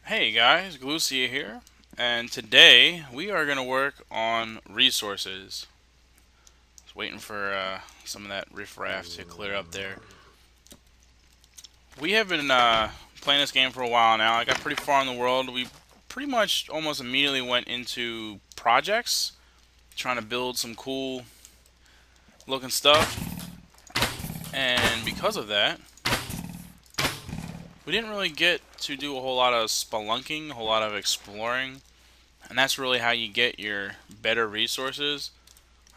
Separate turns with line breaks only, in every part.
Hey guys, Galucia here, and today we are going to work on resources. Just waiting for some of that riffraff to clear up there. We have been playing this game for a while now. I got pretty far in the world. We pretty much almost immediately went into projects, trying to build some cool looking stuff, and because of that, we didn't really get to do a whole lot of spelunking, a whole lot of exploring, and that's really how you get your better resources.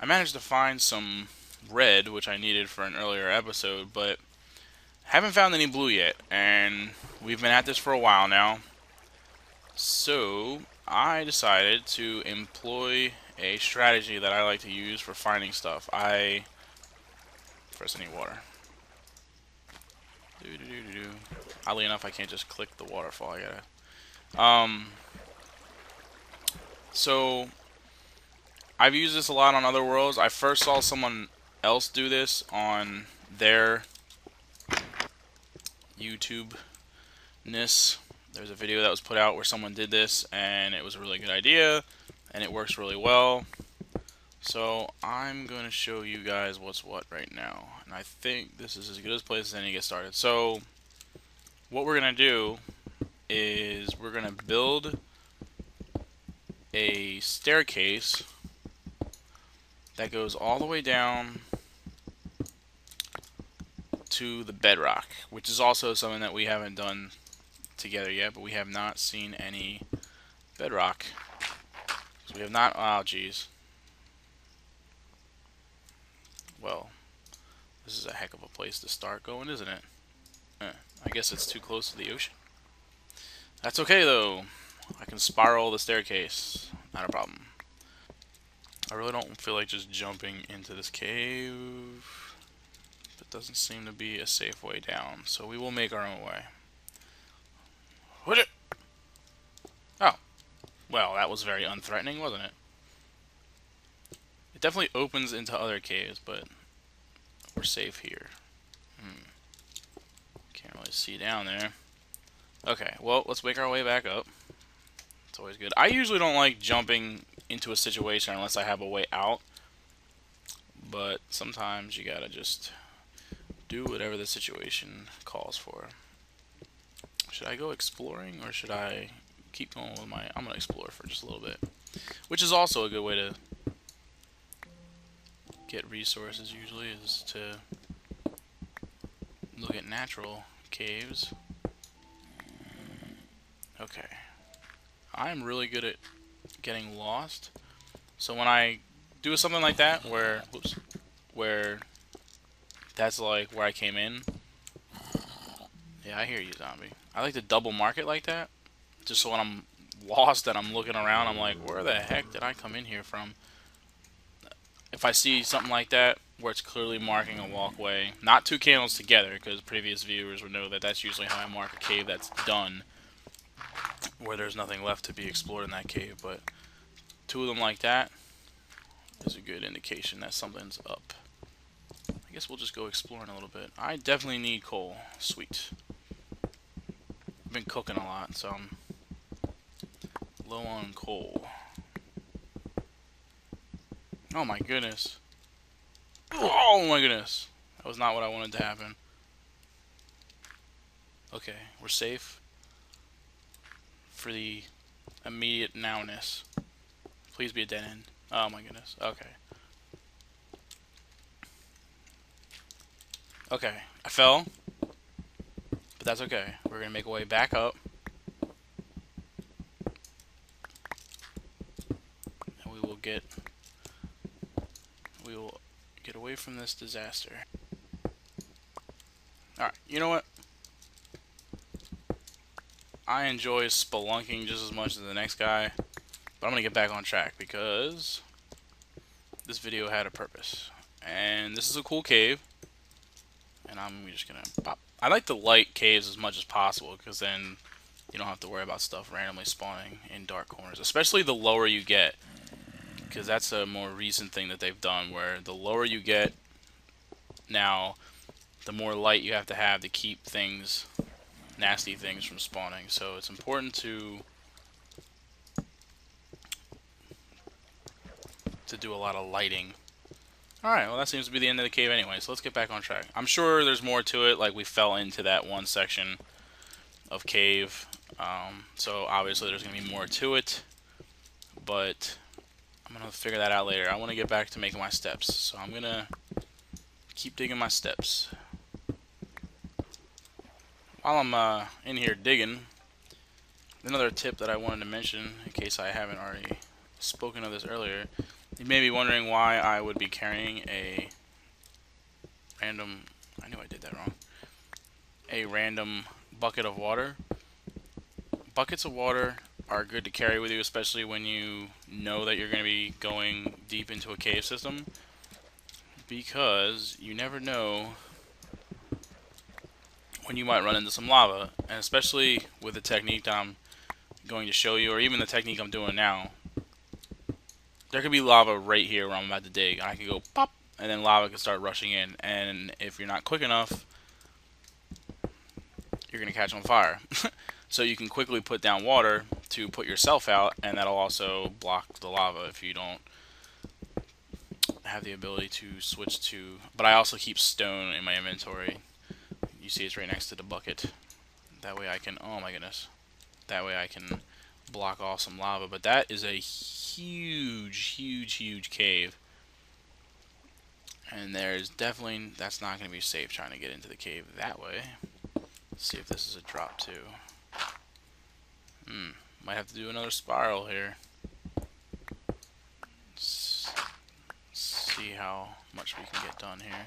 I managed to find some red, which I needed for an earlier episode, but haven't found any blue yet, and we've been at this for a while now. So I decided to employ a strategy that I like to use for finding stuff. First I need water. Oddly enough, I can't just click the waterfall. I gotta. So I've used this a lot on other worlds. I first saw someone else do this on their YouTube-ness. There's a video that was put out where someone did this, and it was a really good idea, and it works really well. So I'm going to show you guys what's what right now, and I think this is as good a place as any to get started. So what we're going to do is we're going to build a staircase that goes all the way down to the bedrock, which is also something that we haven't done together yet, but we have not seen any bedrock. So we have not. Oh, geez. Well, this is a heck of a place to start going, isn't it? I guess it's too close to the ocean. That's okay, though. I can spiral the staircase. Not a problem. I really don't feel like just jumping into this cave. It doesn't seem to be a safe way down, so we will make our own way. What it? Oh. Well, that was very unthreatening, wasn't it? It definitely opens into other caves, but we're safe here. Can't really see down there. Okay, well, let's make our way back up. It's always good. I usually don't like jumping into a situation unless I have a way out. But sometimes you gotta just do whatever the situation calls for. Should I go exploring or should I keep going with my... I'm gonna explore for just a little bit. Which is also a good way to get resources usually, is to look at natural caves. Okay. I'm really good at getting lost. So when I do something like that, where that's like where I came in. Yeah, I hear you, zombie. I like to double mark it like that, just so when I'm lost and I'm looking around, I'm like, where the heck did I come in here from? If I see something like that, where it's clearly marking a walkway, not two candles together, because previous viewers would know that that's usually how I mark a cave that's done, where there's nothing left to be explored in that cave, but two of them like that is a good indication that something's up. I guess we'll just go exploring a little bit. I definitely need coal. Sweet. I've been cooking a lot, so I'm low on coal. Oh my goodness. Oh my goodness. That was not what I wanted to happen. Okay, we're safe for the immediate nowness. Please be a dead end. Oh my goodness. Okay. Okay, I fell, but that's okay. We're gonna make our way back up, and we will get away from this disaster. All right, you know what? I enjoy spelunking just as much as the next guy, but I'm gonna get back on track because this video had a purpose, and this is a cool cave. And I'm just gonna pop. I like to light caves as much as possible because then you don't have to worry about stuff randomly spawning in dark corners, especially the lower you get, because that's a more recent thing that they've done where the lower you get now, the more light you have to keep things nasty things from spawning. So it's important to do a lot of lighting. Alright, well that seems to be the end of the cave anyway, so let's get back on track. I'm sure there's more to it, like we fell into that one section of cave, so obviously there's going to be more to it, but I'm going to figure that out later. I want to get back to making my steps, so I'm going to keep digging my steps. While I'm in here digging, another tip that I wanted to mention, in case I haven't already spoken of this earlier, you may be wondering why I would be carrying a random, I knew I did that wrong, a random bucket of water. Buckets of water are good to carry with you, especially when you know that you're going to be going deep into a cave system, because you never know when you might run into some lava, and especially with the technique that I'm going to show you, or even the technique I'm doing now. There could be lava right here where I'm about to dig, and I can go pop, and then lava can start rushing in, and if you're not quick enough, you're going to catch on fire. So you can quickly put down water to put yourself out, and that'll also block the lava if you don't have the ability to switch to... But I also keep stone in my inventory. You see it's right next to the bucket. That way I can... Oh my goodness. That way I can block off some lava. But that is a huge, huge, huge cave. And there's definitely... That's not going to be safe trying to get into the cave that way. Let's see if this is a drop too. Might have to do another spiral here. Let's see how much we can get done here.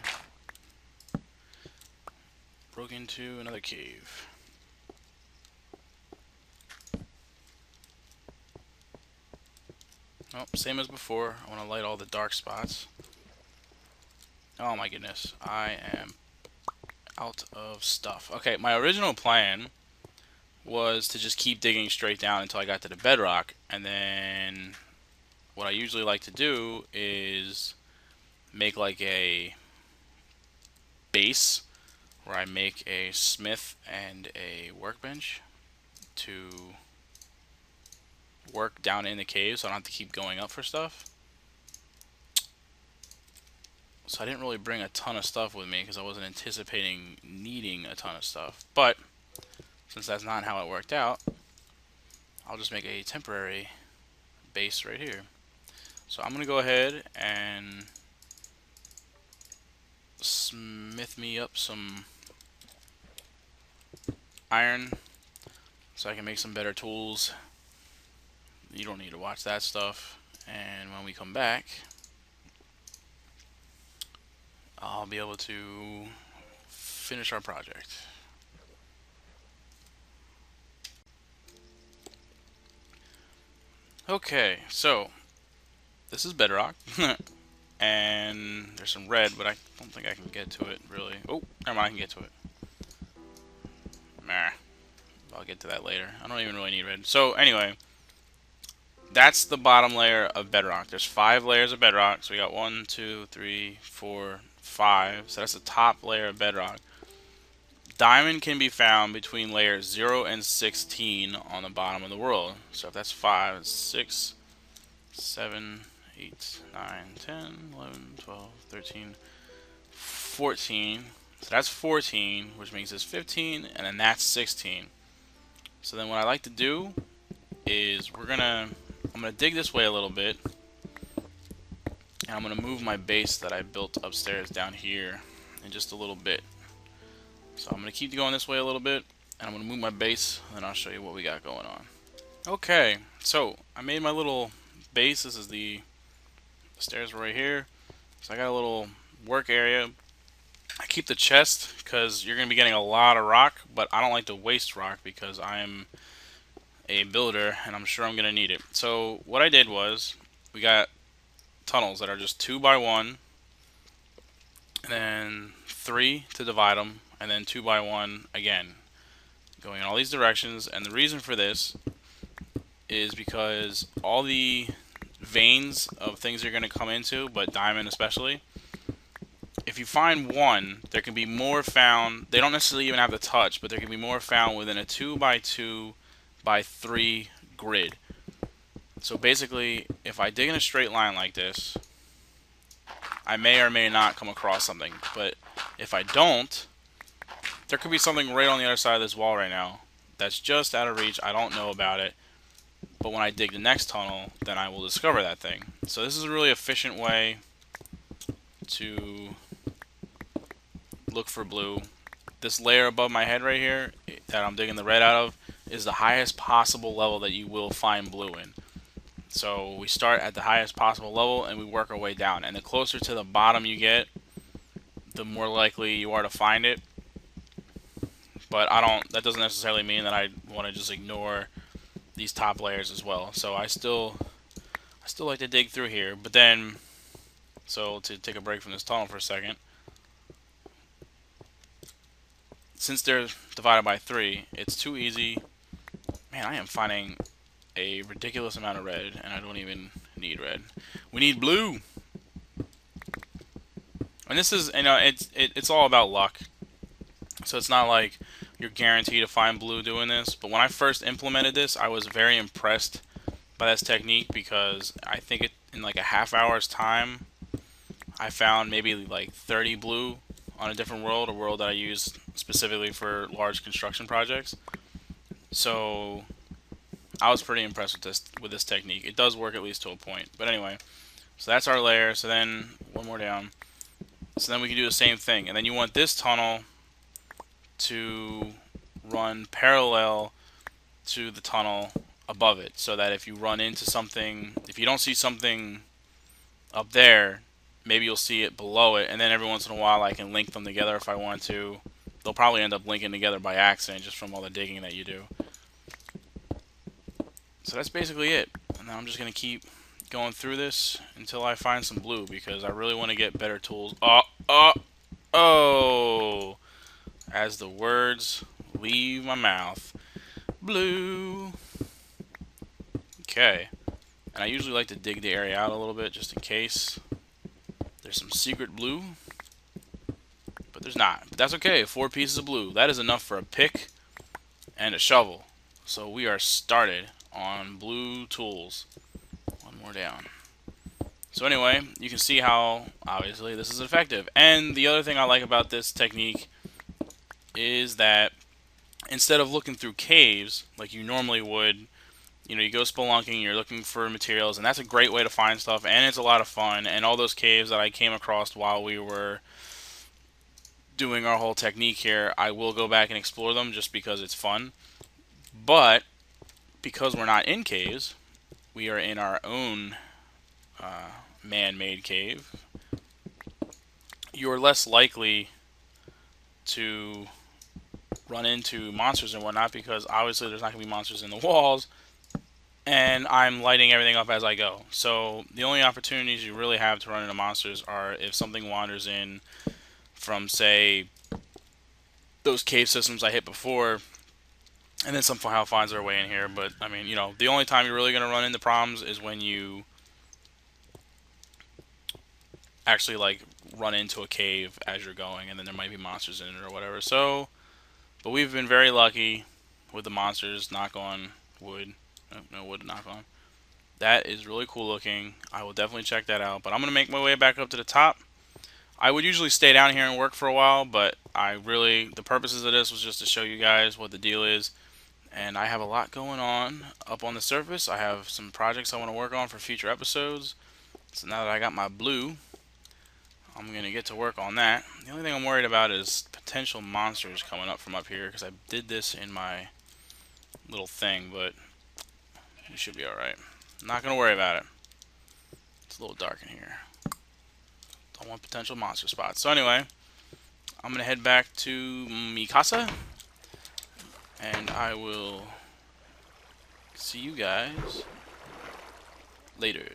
Broke into another cave. Oh, same as before. I want to light all the dark spots. Oh my goodness. I am out of stuff. Okay, my original plan was to just keep digging straight down until I got to the bedrock, and then what I usually like to do is make like a base where I make a smith and a workbench to work down in the cave so I don't have to keep going up for stuff. So I didn't really bring a ton of stuff with me because I wasn't anticipating needing a ton of stuff, but since that's not how it worked out, I'll just make a temporary base right here. So I'm going to go ahead and smith me up some iron so I can make some better tools. You don't need to watch that stuff. And when we come back, I'll be able to finish our project. Okay, so this is bedrock, and there's some red, but I don't think I can get to it, really. Oh, never mind, I can get to it. Nah, I'll get to that later. I don't even really need red. So, anyway, that's the bottom layer of bedrock. There's 5 layers of bedrock, so we got 1, 2, 3, 4, 5. So that's the top layer of bedrock. Diamond can be found between layers 0 and 16 on the bottom of the world. So if that's 5, it's 6, 7, 8, 9, 10, 11, 12, 13, 14. So that's 14, which makes this 15, and then that's 16. So then what I like to do is I'm gonna dig this way a little bit, and I'm gonna move my base that I built upstairs down here in just a little bit. So I'm going to keep going this way a little bit, and I'm going to move my base, and then I'll show you what we got going on. Okay, so I made my little base. This is the stairs right here. So I got a little work area. I keep the chest because you're going to be getting a lot of rock, but I don't like to waste rock because I'm a builder, and I'm sure I'm going to need it. So what I did was, we got tunnels that are just 2 by 1, and then 3 to divide them, and then 2 by 1 again, going in all these directions. And the reason for this is because all the veins of things you're going to come into, but diamond especially, if you find one, there can be more found. They don't necessarily even have the touch, but there can be more found within a 2x2x3 grid. So basically, if I dig in a straight line like this, I may or may not come across something. But if I don't, there could be something right on the other side of this wall right now that's just out of reach. I don't know about it. But when I dig the next tunnel, then I will discover that thing. So this is a really efficient way to look for blue. This layer above my head right here that I'm digging the red out of is the highest possible level that you will find blue in. So we start at the highest possible level and we work our way down. And the closer to the bottom you get, the more likely you are to find it. But that doesn't necessarily mean that I want to just ignore these top layers as well. So I still like to dig through here. But then, so to take a break from this tunnel for a second, since they're divided by 3, it's too easy. Man, I am finding a ridiculous amount of red, and I don't even need red. We need blue. And this is, it's all about luck. So it's not like you're guaranteed to find blue doing this. But when I first implemented this, I was very impressed by this technique because I think in like a half hour's time, I found maybe like 30 blue on a different world, a world that I use specifically for large construction projects. So I was pretty impressed with this technique. It does work at least to a point. But anyway, so that's our layer. So then one more down. So then we can do the same thing. And then you want this tunnel to run parallel to the tunnel above it, so that if you run into something, if you don't see something up there, maybe you'll see it below it, and then every once in a while I can link them together if I want to. They'll probably end up linking together by accident just from all the digging that you do. So that's basically it. And then I'm just going to keep going through this until I find some blue, because I really want to get better tools. Oh! As the words leave my mouth. Blue. Okay. And I usually like to dig the area out a little bit just in case there's some secret blue. But there's not. But that's okay. 4 pieces of blue. That is enough for a pick and a shovel. So we are started on blue tools. One more down. So anyway, you can see how obviously this is effective. And the other thing I like about this technique is that instead of looking through caves like you normally would, you go spelunking, you're looking for materials, and that's a great way to find stuff, and it's a lot of fun. And all those caves that I came across while we were doing our whole technique here, I will go back and explore them just because it's fun. But because we're not in caves, we are in our own man-made cave, you're less likely to run into monsters and whatnot, because obviously there's not going to be monsters in the walls, and I'm lighting everything up as I go. So the only opportunities you really have to run into monsters are if something wanders in from, say, those cave systems I hit before, and then somehow finds their way in here. But, I mean, the only time you're really going to run into problems is when you actually, like, run into a cave as you're going, and then there might be monsters in it or whatever. So, but we've been very lucky with the monsters. Knock on wood. No wood to knock on. That is really cool looking. I will definitely check that out. But I'm going to make my way back up to the top. I would usually stay down here and work for a while, but the purposes of this was just to show you guys what the deal is. And I have a lot going on up on the surface. I have some projects I want to work on for future episodes. So now that I got my blue, I'm going to get to work on that. The only thing I'm worried about is potential monsters coming up from up here, because I did this in my little thing, but we should be alright. I'm not going to worry about it. It's a little dark in here. Don't want potential monster spots. So anyway, I'm going to head back to Mikasa, and I will see you guys later.